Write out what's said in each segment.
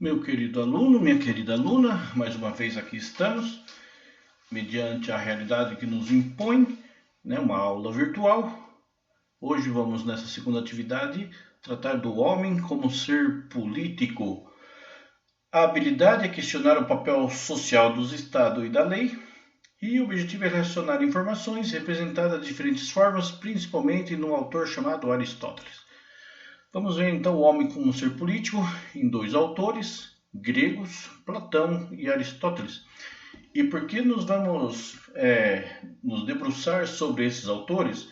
Meu querido aluno, minha querida aluna, mais uma vez aqui estamos, mediante a realidade que nos impõe, uma aula virtual. Hoje vamos, nessa segunda atividade, tratar do homem como ser político. A habilidade é questionar o papel social dos Estados e da lei, e o objetivo é relacionar informações representadas de diferentes formas, principalmente num autor chamado Aristóteles. Vamos ver então o homem como ser político em dois autores gregos, Platão e Aristóteles. E por que nos vamos nos debruçar sobre esses autores?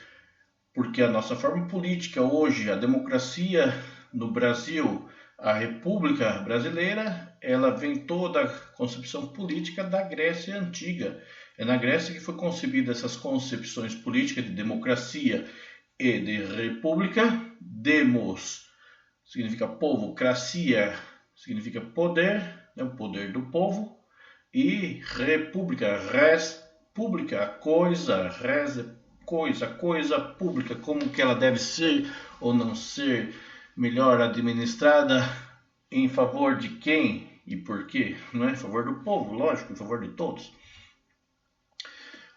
Porque a nossa forma política hoje, a democracia no Brasil, a República Brasileira, ela vem toda a concepção política da Grécia Antiga. É na Grécia que foi concebida essas concepções políticas de democracia e de república. Demos significa povo, cracia significa poder, o poder do povo, e república, res pública, coisa, res é coisa pública, como que ela deve ser ou não ser melhor administrada, em favor de quem e por quê? Não é em favor do povo, lógico, em favor de todos.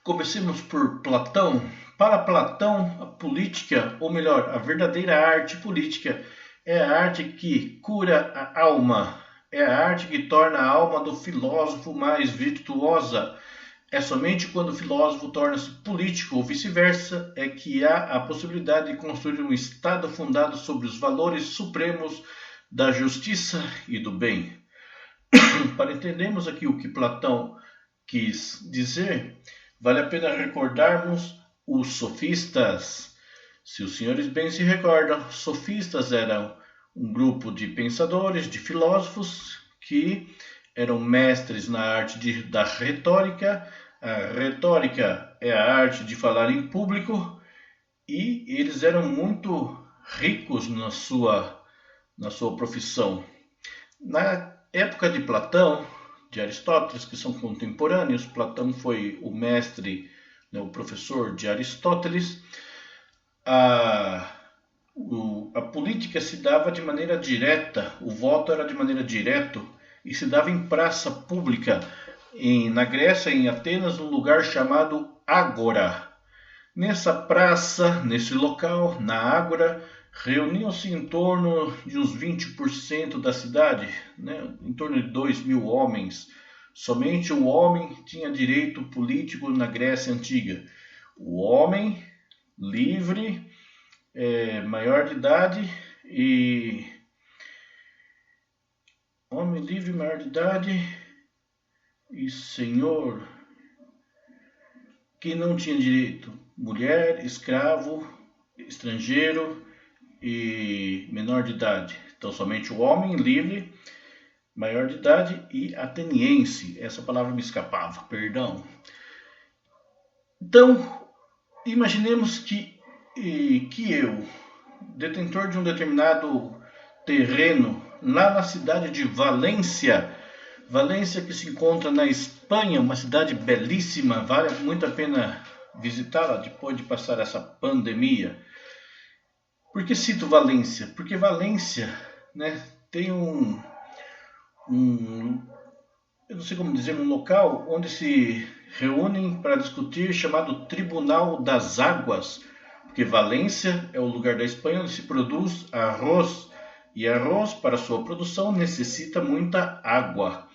Comecemos por Platão. Para Platão, a política, ou melhor, a verdadeira arte política, é a arte que cura a alma, é a arte que torna a alma do filósofo mais virtuosa. É somente quando o filósofo torna-se político ou vice-versa é que há a possibilidade de construir um Estado fundado sobre os valores supremos da justiça e do bem. Para entendermos aqui o que Platão quis dizer, vale a pena recordarmos os sofistas. Se os senhores bem se recordam, sofistas eram um grupo de pensadores, de filósofos, que eram mestres na arte da retórica. A retórica é a arte de falar em público, e eles eram muito ricos na sua profissão. Na época de Platão, de Aristóteles, que são contemporâneos, Platão foi o mestre, o professor de Aristóteles. A política se dava de maneira direta, o voto era de maneira direta e se dava em praça pública, na Grécia, em Atenas, num lugar chamado Ágora. Nessa praça, nesse local, na Ágora, reuniam-se em torno de uns 20% da cidade, em torno de 2.000 homens. Somente o homem tinha direito político na Grécia Antiga. O homem livre, maior de idade e homem livre, maior de idade e senhor, que não tinha direito, mulher, escravo, estrangeiro e menor de idade. Então somente o homem livre, maior de idade e ateniense. Essa palavra me escapava, perdão. Então, imaginemos que eu, detentor de um determinado terreno lá na cidade de Valência que se encontra na Espanha, uma cidade belíssima, vale muito a pena visitá-la depois de passar essa pandemia. Por que cito Valência? Porque Valência, tem eu não sei como dizer, um local onde se reúnem para discutir, chamado Tribunal das Águas, porque Valência é o lugar da Espanha onde se produz arroz, e arroz, para sua produção, necessita muita água.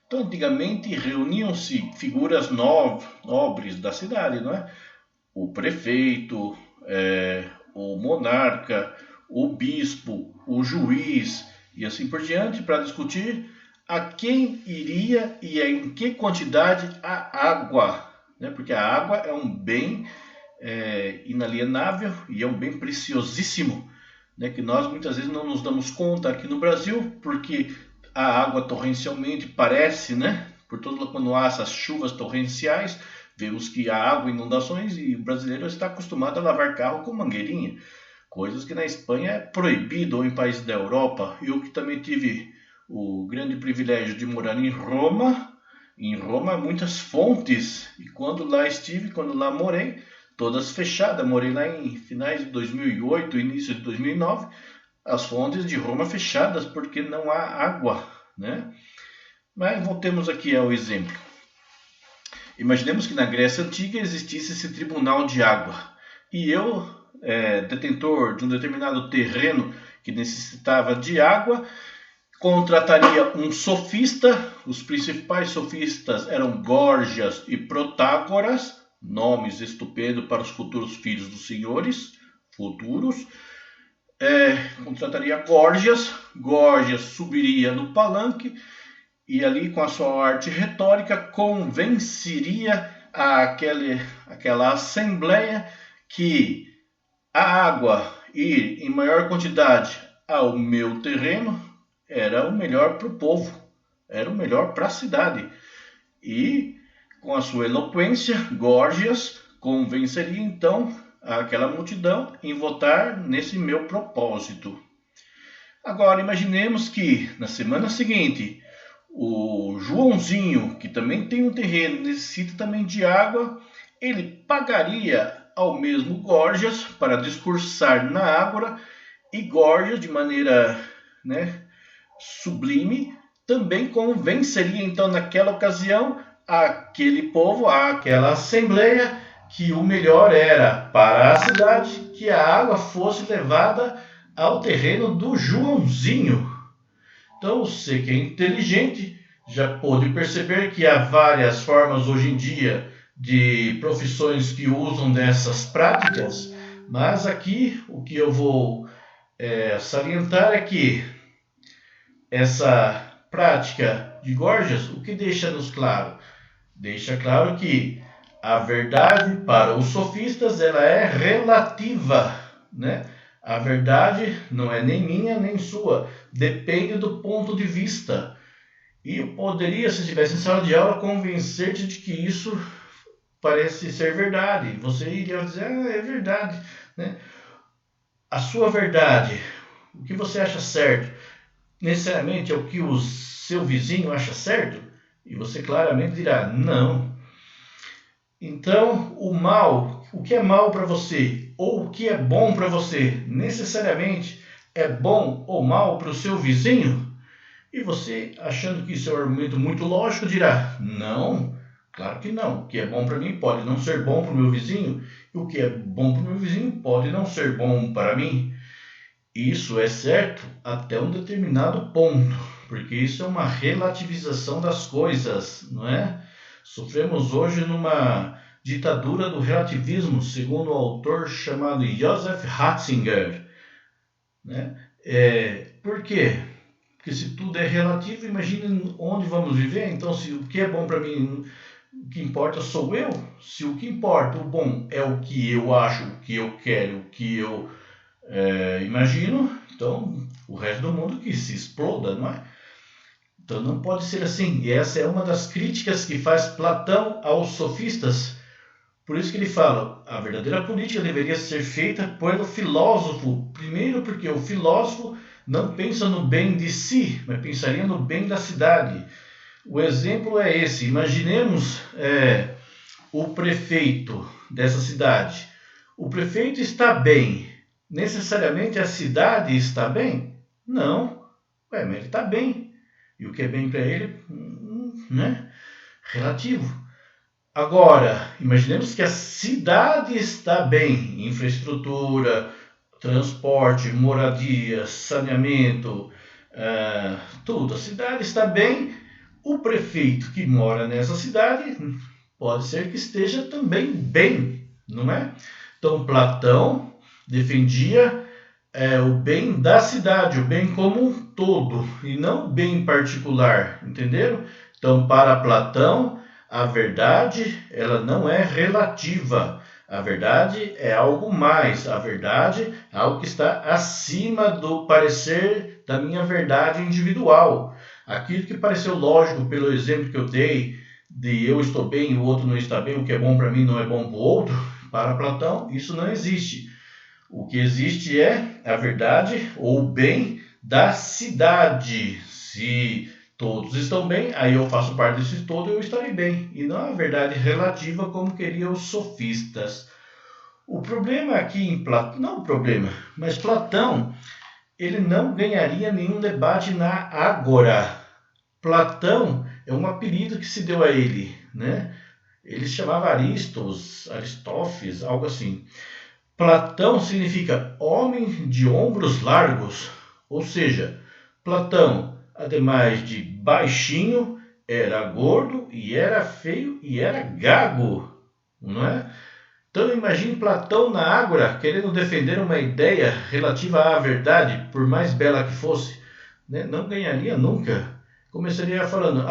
Então, antigamente, reuniam-se figuras nobres da cidade, o prefeito, o monarca, o bispo, o juiz e assim por diante, para discutir a quem iria e em que quantidade a água, porque a água é um bem inalienável e é um bem preciosíssimo, que nós muitas vezes não nos damos conta aqui no Brasil, porque a água torrencialmente parece, por todo quando há essas chuvas torrenciais, vemos que há água, inundações, e o brasileiro está acostumado a lavar carro com mangueirinha, coisas que na Espanha é proibido, ou em países da Europa. Eu que também tive o grande privilégio de morar em Roma há muitas fontes, e quando lá morei, todas fechadas. Morei lá em finais de 2008, início de 2009, as fontes de Roma fechadas porque não há água. né? Mas voltemos aqui ao exemplo. Imaginemos que na Grécia Antiga existisse esse tribunal de água e eu, detentor de um determinado terreno que necessitava de água, contrataria um sofista. Os principais sofistas eram Górgias e Protágoras, nomes estupendos para os futuros filhos dos senhores, futuros. Contrataria Górgias, Górgias subiria no palanque e ali com a sua arte retórica convenceria aquela assembleia que a água ir em maior quantidade ao meu terreno era o melhor para o povo, era o melhor para a cidade. E com a sua eloquência, Górgias convenceria então aquela multidão em votar nesse meu propósito. Agora imaginemos que na semana seguinte o Joãozinho, que também tem um terreno, necessita também de água, ele pagaria ao mesmo Górgias para discursar na ágora, e Górgias, de maneira sublime, também convenceria então naquela ocasião aquele povo, aquela assembleia, que o melhor era para a cidade que a água fosse levada ao terreno do Joãozinho. Então, você que é inteligente já pôde perceber que há várias formas hoje em dia de profissões que usam dessas práticas, mas aqui o que eu vou salientar é que essa prática de Górgias, o que deixa-nos claro? Deixa claro que a verdade para os sofistas ela é relativa, né? A verdade não é nem minha nem sua, depende do ponto de vista. E eu poderia, se estivesse em sala de aula, convencer-te de que isso parece ser verdade. Você iria dizer, é verdade, né? A sua verdade, o que você acha certo, necessariamente é o que o seu vizinho acha certo? E você claramente dirá, não. Então, o mal, o que é mal para você, ou o que é bom para você, necessariamente é bom ou mal para o seu vizinho? E você, achando que isso é um argumento muito lógico, dirá, não, claro que não. O que é bom para mim pode não ser bom para o meu vizinho, e o que é bom para o meu vizinho pode não ser bom para mim. Isso é certo até um determinado ponto, porque isso é uma relativização das coisas, não é? Sofremos hoje numa ditadura do relativismo, segundo um autor chamado Joseph Ratzinger, né? Por quê? Porque se tudo é relativo, imagine onde vamos viver. Então, se o que é bom para mim, o que importa sou eu. Se o que importa, o bom, é o que eu acho, o que eu quero, o que eu imagino, então o resto do mundo que se exploda, não é? Então não pode ser assim. E essa é uma das críticas que faz Platão aos sofistas. Por isso que ele fala, a verdadeira política deveria ser feita pelo filósofo. Primeiro porque o filósofo não pensa no bem de si, mas pensaria no bem da cidade. O exemplo é esse. Imaginemos o prefeito dessa cidade. O prefeito está bem. Necessariamente a cidade está bem? Não. Mas ele está bem. E o que é bem para ele, né? Relativo. Agora, imaginemos que a cidade está bem. Infraestrutura, transporte, moradia, saneamento, tudo. A cidade está bem. O prefeito que mora nessa cidade pode ser que esteja também bem, não é? Então, Platão defendia o bem da cidade, o bem como um todo, e não o bem particular, entenderam? Então, para Platão, a verdade ela não é relativa. A verdade é algo mais. A verdade é algo que está acima do parecer da minha verdade individual. Aquilo que pareceu lógico pelo exemplo que eu dei, de eu estou bem e o outro não está bem, o que é bom para mim não é bom para o outro, para Platão isso não existe. O que existe é a verdade ou o bem da cidade. Se todos estão bem, aí eu faço parte desse todo e eu estarei bem. E não a verdade relativa como queriam os sofistas. O problema aqui em Platão, não o problema, mas Platão, ele não ganharia nenhum debate na ágora. Platão é um apelido que se deu a ele, né? Ele se chamava Aristófanes, algo assim. Platão significa homem de ombros largos, ou seja, Platão, ademais de baixinho, era gordo e era feio e era gago, não é? Então imagine Platão na Ágora querendo defender uma ideia relativa à verdade, por mais bela que fosse, né? Não ganharia nunca. Começaria falando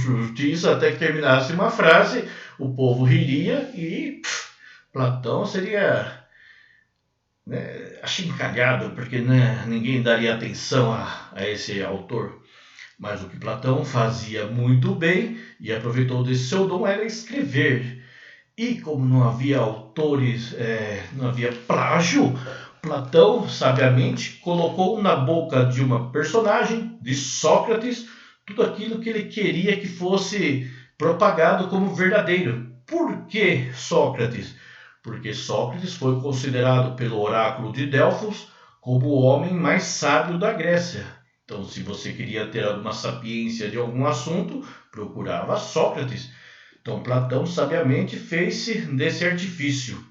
justiça até que terminasse uma frase, o povo riria e Platão seria, né, achincalhado, porque, né, ninguém daria atenção a esse autor. Mas o que Platão fazia muito bem e aproveitou desse seu dom era escrever. E como não havia autores, não havia plágio, Platão sabiamente colocou na boca de uma personagem, de Sócrates, tudo aquilo que ele queria que fosse propagado como verdadeiro. Por que Sócrates? Porque Sócrates foi considerado pelo oráculo de Delfos como o homem mais sábio da Grécia. Então, se você queria ter alguma sapiência de algum assunto, procurava Sócrates. Então, Platão sabiamente fez-se desse artifício.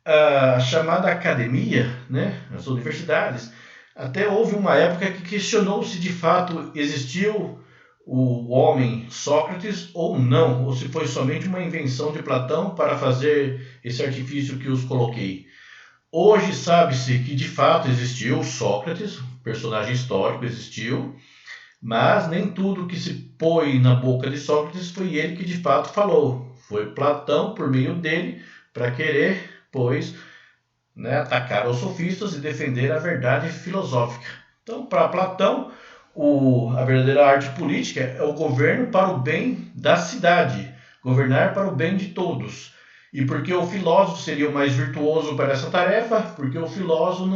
A chamada academia, né, as universidades, até houve uma época que questionou se de fato existiu o homem Sócrates ou não, ou se foi somente uma invenção de Platão para fazer esse artifício que os coloquei. Hoje sabe-se que de fato existiu Sócrates, personagem histórico existiu, mas nem tudo que se põe na boca de Sócrates foi ele que de fato falou. Foi Platão, por meio dele, para querer, pois, né, atacar os sofistas e defender a verdade filosófica. Então, para Platão, a verdadeira arte política é o governo para o bem da cidade, governar para o bem de todos. E porque o filósofo seria o mais virtuoso para essa tarefa? Porque o filósofo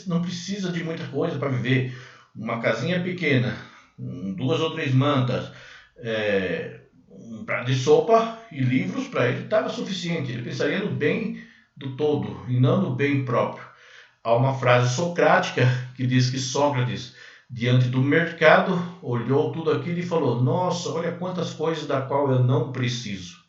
não precisa de muita coisa para viver. Uma casinha pequena, 2 ou 3 mantas, um prato de sopa e livros, para ele estava suficiente. Ele pensaria no bem do todo e não no bem próprio. Há uma frase socrática que diz que Sócrates, diante do mercado, olhou tudo aquilo e falou: nossa, olha quantas coisas da qual eu não preciso.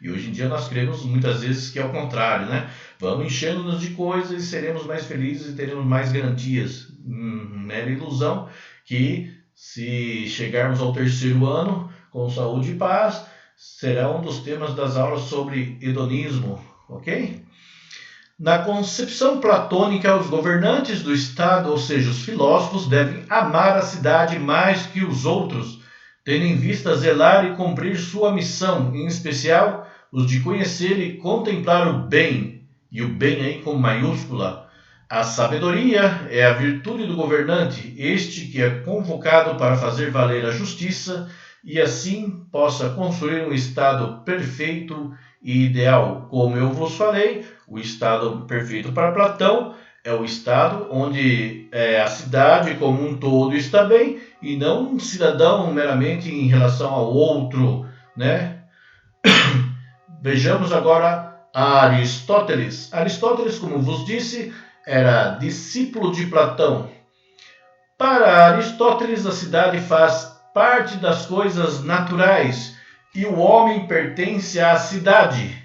E hoje em dia nós cremos muitas vezes que é o contrário, né? Vamos enchendo-nos de coisas e seremos mais felizes e teremos mais garantias. Mera ilusão que, se chegarmos ao 3º ano com saúde e paz, será um dos temas das aulas sobre hedonismo, ok? Na concepção platônica, os governantes do Estado, ou seja, os filósofos, devem amar a cidade mais que os outros, tendo em vista zelar e cumprir sua missão, em especial os de conhecer e contemplar o bem, e o bem aí com maiúscula. A sabedoria é a virtude do governante, este que é convocado para fazer valer a justiça e assim possa construir um Estado perfeito e ideal. Como eu vos falei, o Estado perfeito para Platão é o Estado onde a cidade como um todo está bem e não um cidadão meramente em relação ao outro, né? Vejamos agora Aristóteles. Aristóteles, como vos disse, era discípulo de Platão. Para Aristóteles, a cidade faz parte das coisas naturais e o homem pertence à cidade.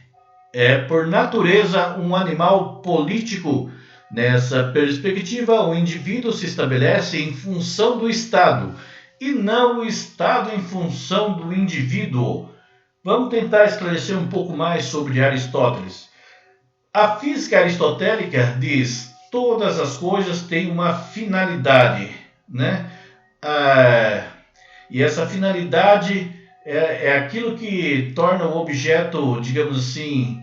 É, por natureza, um animal político. Nessa perspectiva, o indivíduo se estabelece em função do Estado e não o Estado em função do indivíduo. Vamos tentar esclarecer um pouco mais sobre Aristóteles. A física aristotélica diz: todas as coisas têm uma finalidade, né? E essa finalidade é aquilo que torna o objeto, digamos assim,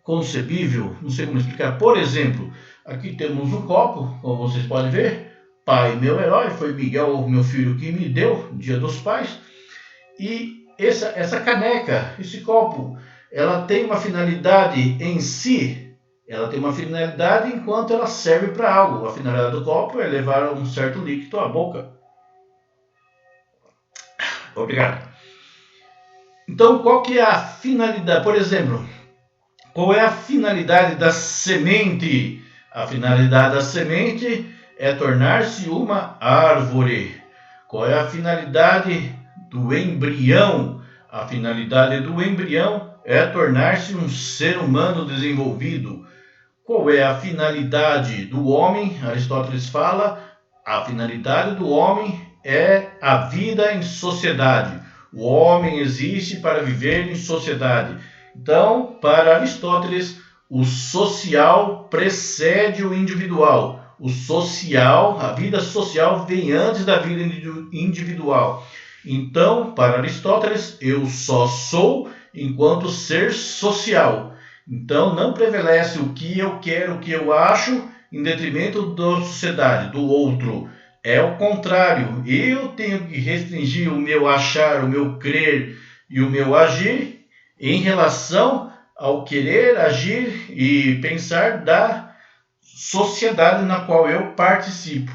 concebível. Não sei como explicar. Por exemplo, aqui temos um copo, como vocês podem ver. Pai, meu herói, foi Miguel, meu filho, que me deu, Dia dos Pais. E essa caneca, esse copo, ela tem uma finalidade em si. Ela tem uma finalidade enquanto ela serve para algo. A finalidade do copo é levar um certo líquido à boca. Obrigado. Então, qual que é a finalidade? Por exemplo, qual é a finalidade da semente? A finalidade da semente é tornar-se uma árvore. Qual é a finalidade do embrião? A finalidade do embrião é tornar-se um ser humano desenvolvido. Qual é a finalidade do homem? Aristóteles fala, a finalidade do homem é a vida em sociedade. O homem existe para viver em sociedade. Então, para Aristóteles, o social precede o individual. O social, a vida social vem antes da vida individual. Então, para Aristóteles, eu só sou enquanto ser social. Então, não prevalece o que eu quero, o que eu acho, em detrimento da sociedade, do outro. É o contrário. Eu tenho que restringir o meu achar, o meu crer e o meu agir em relação ao querer, agir e pensar da sociedade na qual eu participo.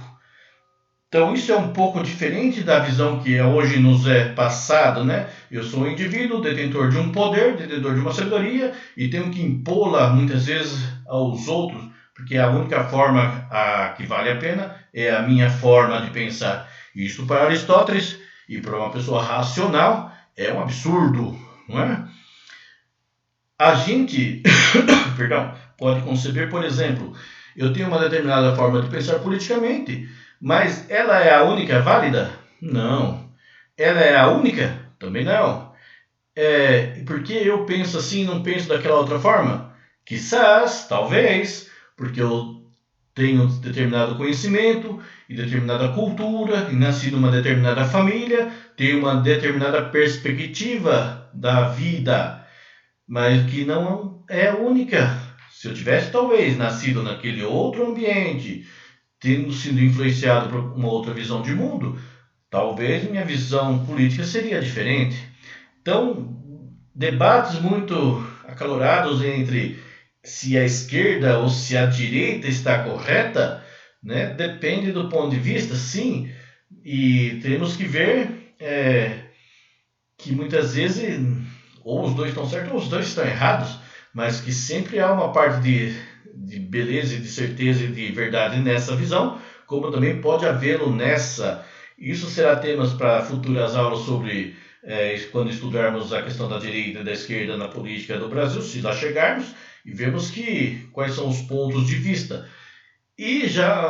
Então, isso é um pouco diferente da visão que hoje nos é passada, né? Eu sou um indivíduo, detentor de um poder, detentor de uma sabedoria, e tenho que impô-la muitas vezes aos outros, porque a única forma que vale a pena é a minha forma de pensar. Isso para Aristóteles e para uma pessoa racional é um absurdo, não é? A gente, pode conceber, por exemplo, eu tenho uma determinada forma de pensar politicamente, mas ela é a única válida? Não. Ela é a única? Também não. Porque eu penso assim e não penso daquela outra forma? Quizás, talvez, porque eu tenho determinado conhecimento e determinada cultura e nasci numa determinada família, tenho uma determinada perspectiva da vida, mas que não é única. Se eu tivesse talvez nascido naquele outro ambiente, tendo sido influenciado por uma outra visão de mundo, talvez minha visão política seria diferente. Então, debates muito acalorados entre se a esquerda ou se a direita está correta, né, depende do ponto de vista, sim, e temos que ver que muitas vezes ou os dois estão certos ou os dois estão errados, mas que sempre há uma parte de beleza e de certeza e de verdade nessa visão, como também pode havê-lo nessa. Isso será temas para futuras aulas sobre quando estudarmos a questão da direita e da esquerda na política do Brasil, se lá chegarmos, e vemos quais são os pontos de vista. E já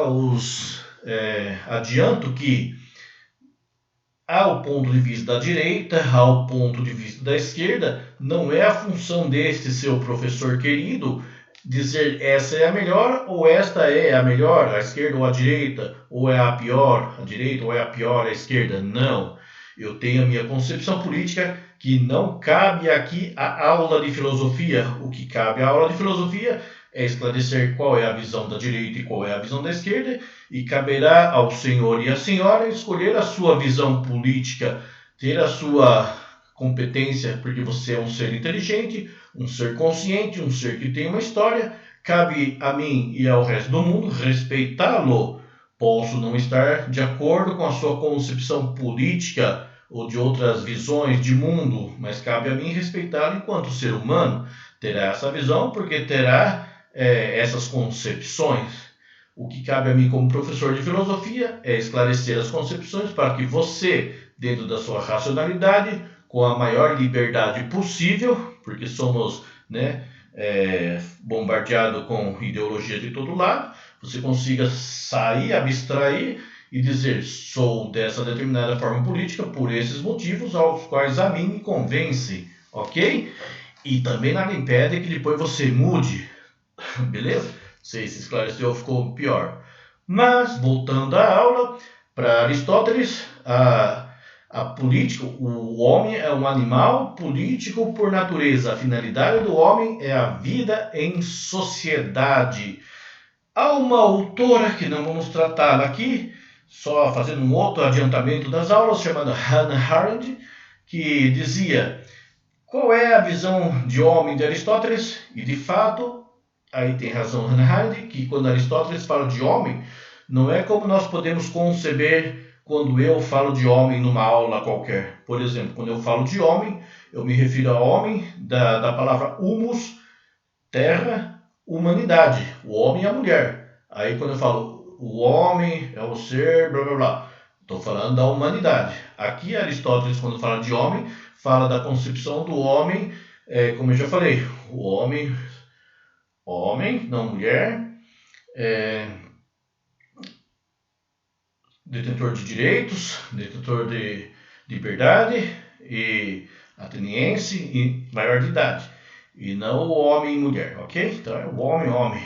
adianto que ao ponto de vista da direita, ao ponto de vista da esquerda, não é a função deste seu professor querido dizer essa é a melhor ou esta é a melhor, a esquerda ou a direita, ou é a pior, a direita ou é a pior, a esquerda. Não. Eu tenho a minha concepção política que não cabe aqui a aula de filosofia. O que cabe à aula de filosofia é esclarecer qual é a visão da direita e qual é a visão da esquerda, e caberá ao senhor e à senhora escolher a sua visão política, ter a sua competência, porque você é um ser inteligente, um ser consciente, um ser que tem uma história. Cabe a mim e ao resto do mundo respeitá-lo. Posso não estar de acordo com a sua concepção política ou de outras visões de mundo, mas cabe a mim respeitá-lo enquanto ser humano. Terá essa visão porque terá essas concepções. O que cabe a mim como professor de filosofia é esclarecer as concepções para que você, dentro da sua racionalidade, com a maior liberdade possível, porque somos bombardeados com ideologia de todo lado, você consiga sair, abstrair e dizer: sou dessa determinada forma política por esses motivos aos quais a mim me convence, ok? E também nada impede que depois você mude, beleza? Não sei se esclareceu ou ficou pior. Mas, voltando à aula, para Aristóteles, a política, o homem é um animal político por natureza. A finalidade do homem é a vida em sociedade. Há uma autora que não vamos tratar aqui, só fazendo um outro adiantamento das aulas, chamada Hannah Arendt, que dizia: qual é a visão de homem de Aristóteles? E de fato, aí tem razão Hannah Arendt, que quando Aristóteles fala de homem, não é como nós podemos conceber quando eu falo de homem numa aula qualquer. Por exemplo, quando eu falo de homem, eu me refiro a homem da palavra humus, terra, humanidade, o homem e a mulher. Aí quando eu falo o homem é o ser, blá blá blá. Estou falando da humanidade. Aqui Aristóteles, quando fala de homem, fala da concepção do homem, como eu já falei, o homem, não mulher, detentor de direitos, detentor de liberdade e ateniense e maior de idade. E não o homem e mulher, ok? Então é o homem.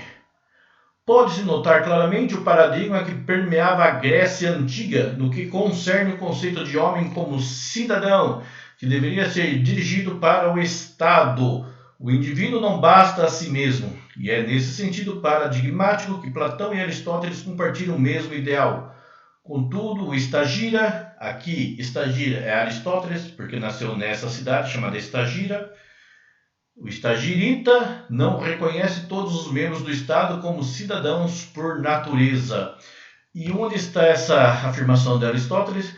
Pode-se notar claramente o paradigma que permeava a Grécia Antiga no que concerne o conceito de homem como cidadão, que deveria ser dirigido para o Estado. O indivíduo não basta a si mesmo, e é nesse sentido paradigmático que Platão e Aristóteles compartilham o mesmo ideal. Contudo, o Estagira, aqui Estagira é Aristóteles, porque nasceu nessa cidade chamada Estagira. O estagirita não reconhece todos os membros do Estado como cidadãos por natureza. E onde está essa afirmação de Aristóteles?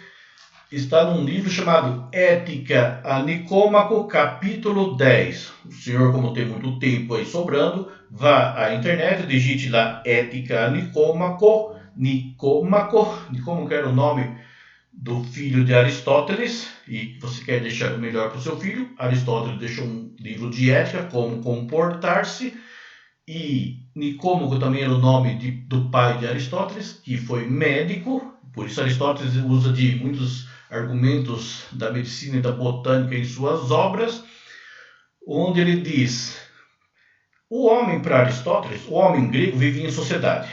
Está num livro chamado Ética a Nicômaco, capítulo 10. O senhor, como tem muito tempo aí sobrando, vá à internet, digite lá Ética a Nicômaco, Nicômaco era o nome do filho de Aristóteles, e você quer deixar o melhor para o seu filho. Aristóteles deixou um livro de ética, como comportar-se, e Nicômaco também era o nome do pai de Aristóteles, que foi médico, por isso Aristóteles usa de muitos argumentos da medicina e da botânica em suas obras, onde ele diz: o homem, para Aristóteles, o homem grego vivia em sociedade.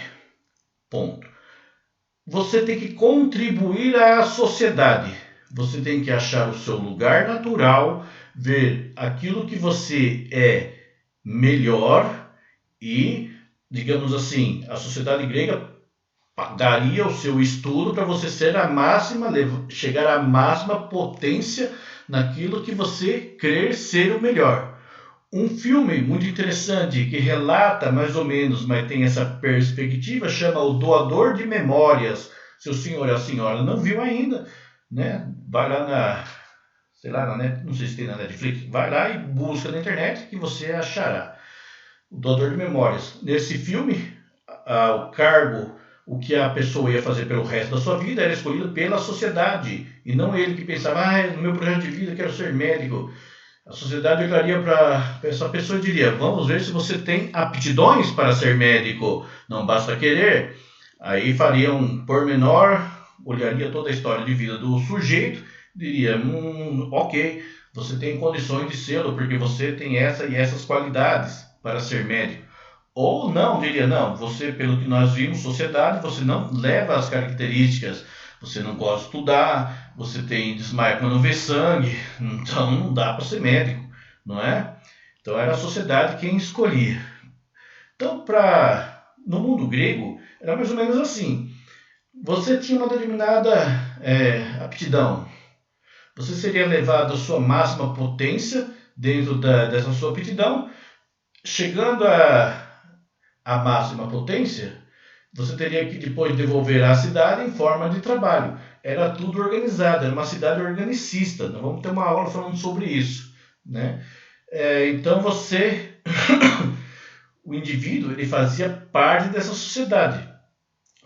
Ponto. Você tem que contribuir à sociedade. Você tem que achar o seu lugar natural, ver aquilo que você é melhor e, digamos assim, a sociedade grega daria o seu estudo para você ser a máxima, chegar à máxima potência naquilo que você crer ser o melhor. Um filme muito interessante que relata mais ou menos, mas tem essa perspectiva, chama O Doador de Memórias. Se o senhor e a senhora não viu ainda, né? Vai lá na net, não sei se tem na Netflix, vai lá e busca na internet que você achará. O Doador de Memórias. Nesse filme, o cargo, o que a pessoa ia fazer pelo resto da sua vida era escolhido pela sociedade, e não ele que pensava, no meu projeto de vida eu quero ser médico. A sociedade olharia para essa pessoa e diria: vamos ver se você tem aptidões para ser médico, não basta querer. Aí faria um pormenor, olharia toda a história de vida do sujeito, diria: ok, você tem condições de ser, porque você tem essa e essas qualidades para ser médico. Ou não, diria: não, você, pelo que nós vimos, sociedade, você não leva as características. Você não gosta de estudar, você tem desmaio quando vê sangue, então não dá para ser médico, não é? Então era a sociedade quem escolhia. Então, no mundo grego, era mais ou menos assim. Você tinha uma determinada aptidão. Você seria levado à sua máxima potência dentro dessa sua aptidão. Chegando à máxima potência, você teria que depois devolver à cidade em forma de trabalho. Era tudo organizado, era uma cidade organicista. Nós vamos ter uma aula falando sobre isso, né? Então o indivíduo, ele fazia parte dessa sociedade.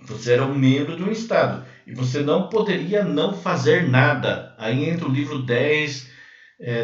Você era um membro de um Estado e você não poderia não fazer nada. Aí entra o livro 10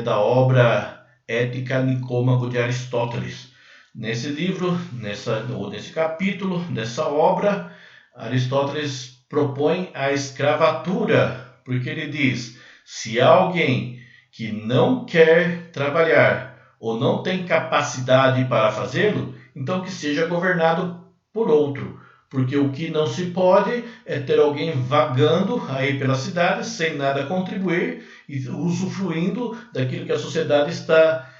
da obra Ética Nicômaco de Aristóteles. Nesse livro, nesse capítulo, dessa obra, Aristóteles propõe a escravatura, porque ele diz: se alguém que não quer trabalhar ou não tem capacidade para fazê-lo, então que seja governado por outro. Porque o que não se pode é ter alguém vagando aí pela cidade sem nada contribuir e usufruindo daquilo que a sociedade está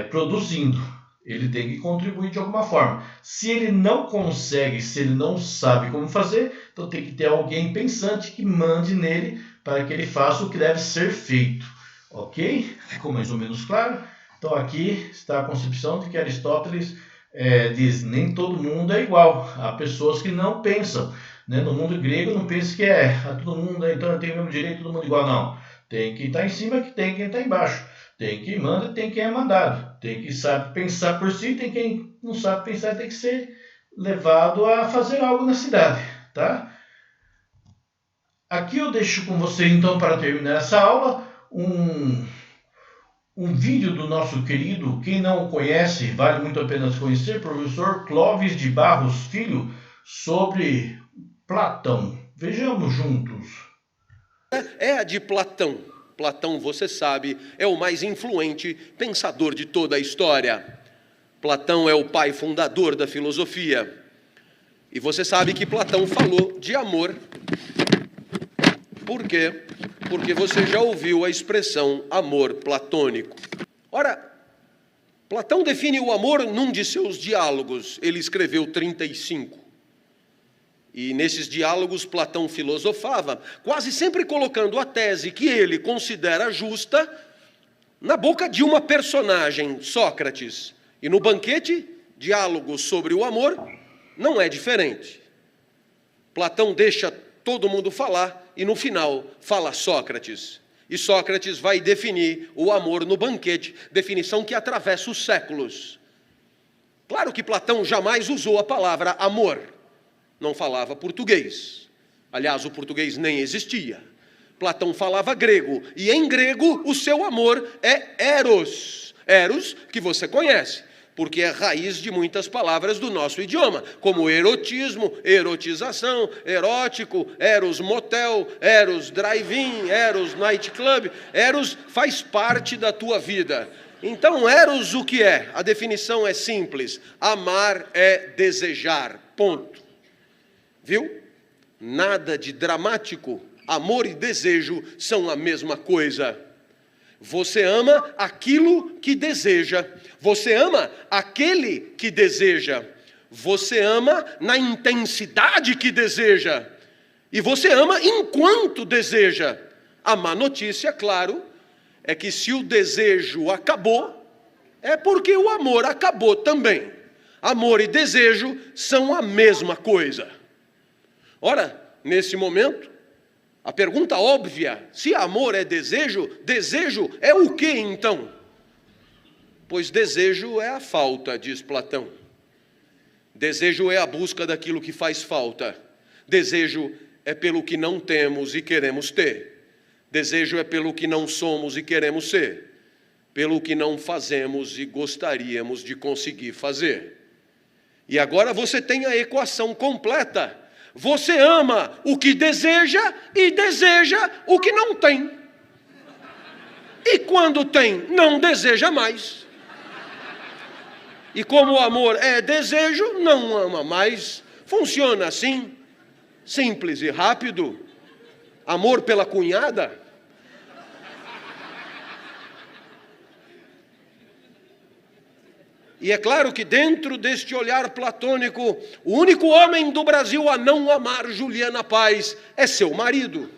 produzindo. Ele tem que contribuir de alguma forma. Se ele não consegue, se ele não sabe como fazer, então tem que ter alguém pensante que mande nele para que ele faça o que deve ser feito. Ok? Ficou mais ou menos claro? Então aqui está a concepção de que Aristóteles diz: nem todo mundo é igual. Há pessoas que não pensam. Né? No mundo grego não pensa que todo mundo então tem o mesmo direito, todo mundo igual. Não. Tem quem está em cima, que tem quem está embaixo. Tem quem manda, tem quem é mandado. Tem quem sabe pensar por si, tem quem não sabe pensar, tem que ser levado a fazer algo na cidade. tá? Aqui eu deixo com você, então, para terminar essa aula, um vídeo do nosso querido, quem não o conhece, vale muito a pena conhecer, professor Clóvis de Barros Filho, sobre Platão. Vejamos juntos. É a de Platão. Platão, você sabe, é o mais influente pensador de toda a história. Platão é o pai fundador da filosofia. E você sabe que Platão falou de amor. Por quê? Porque você já ouviu a expressão amor platônico. Ora, Platão define o amor num de seus diálogos. Ele escreveu 35. E nesses diálogos Platão filosofava, quase sempre colocando a tese que ele considera justa na boca de uma personagem, Sócrates. E no banquete, diálogos sobre o amor, não é diferente. Platão deixa todo mundo falar e no final fala Sócrates. E Sócrates vai definir o amor no banquete, definição que atravessa os séculos. Claro que Platão jamais usou a palavra amor. Não falava português. Aliás, o português nem existia. Platão falava grego, e em grego o seu amor é eros. Eros, que você conhece, porque é raiz de muitas palavras do nosso idioma, como erotismo, erotização, erótico, eros motel, eros drive-in, eros nightclub. Eros faz parte da tua vida. Então, eros o que é? A definição é simples. Amar é desejar. Ponto. Viu? Nada de dramático. Amor e desejo são a mesma coisa. Você ama aquilo que deseja. Você ama aquele que deseja. Você ama na intensidade que deseja. E você ama enquanto deseja. A má notícia, claro, é que se o desejo acabou, é porque o amor acabou também. Amor e desejo são a mesma coisa. Ora, nesse momento, a pergunta óbvia, se amor é desejo, desejo é o que então? Pois desejo é a falta, diz Platão. Desejo é a busca daquilo que faz falta. Desejo é pelo que não temos e queremos ter. Desejo é pelo que não somos e queremos ser. Pelo que não fazemos e gostaríamos de conseguir fazer. E agora você tem a equação completa. Você ama o que deseja e deseja o que não tem. E quando tem, não deseja mais. E como o amor é desejo, não ama mais. Funciona assim, simples e rápido. Amor pela cunhada. E é claro que dentro deste olhar platônico, o único homem do Brasil a não amar Juliana Paz é seu marido.